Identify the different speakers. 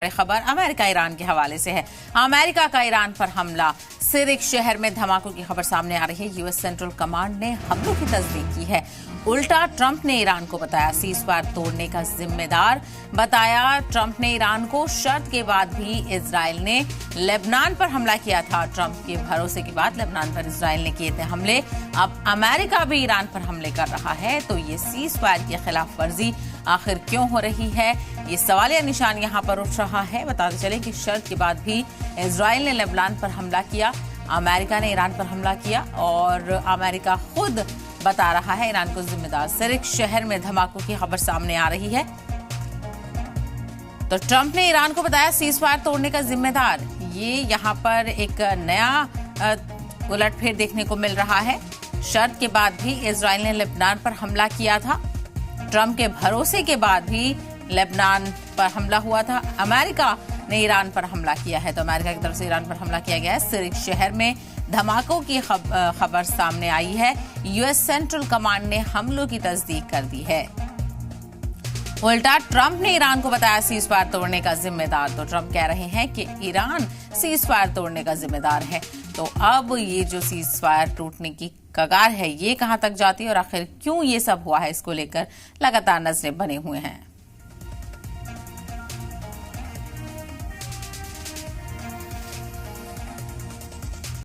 Speaker 1: खबर America Iran के हवाले से है। अमेरिका का ईरान पर हमला, सिरिक शहर में धमाकों की खबर सामने आ रही है। यूएस सेंट्रल कमांड ने हमलों की तस्दीक की है। उल्टा ट्रंप ने ईरान को बताया सीज़फायर तोड़ने का जिम्मेदार। बताया ट्रंप ने ईरान को शर्त के बाद भी इजराइल ने लेबनान पर हमला किया था। ट्रंप के भरोसे के बाद लेबनान पर इजराइल ने किए थे हमले। अब अमेरिका भी ईरान पर हमले कर रहा है, तो ये सीज़फायर की खिलाफ वर्जी आखिर क्यों हो रही है, ये सवालिया निशान यहाँ पर उठ रहा है। बताते चले कि शर्त के बाद भी इजराइल ने लेबनान पर हमला किया, अमेरिका ने ईरान पर हमला किया और अमेरिका खुद बता रहा है ईरान को जिम्मेदार। सिरिक शहर में धमाकों की खबर सामने आ रही है, तो ट्रंप ने ईरान को बताया सीज़फायर तोड़ने का जिम्मेदार। ये यहाँ पर एक नया उलटफेर देखने को मिल रहा है। शर्त के बाद भी इजराइल ने लेबनान पर हमला किया था। ट्रंप के भरोसे के बाद भी लेबनान पर हमला हुआ था। अमेरिका ने ईरान पर हमला किया है, तो अमेरिका की तरफ से ईरान पर हमला किया गया है। सिरिक शहर में धमाकों की खबर सामने आई है। यूएस सेंट्रल कमांड ने हमलों की तस्दीक कर दी है। उल्टा ट्रंप ने ईरान को बताया सीज़फायर तोड़ने का जिम्मेदार। तो ट्रंप कह रहे हैं कि ईरान सीज़फायर तोड़ने का जिम्मेदार है। तो अब ये जो सीज़फायर टूटने की कगार है, ये कहां तक जाती है और आखिर क्यों ये सब हुआ है, इसको लेकर लगातार नजरें बने हुए हैं।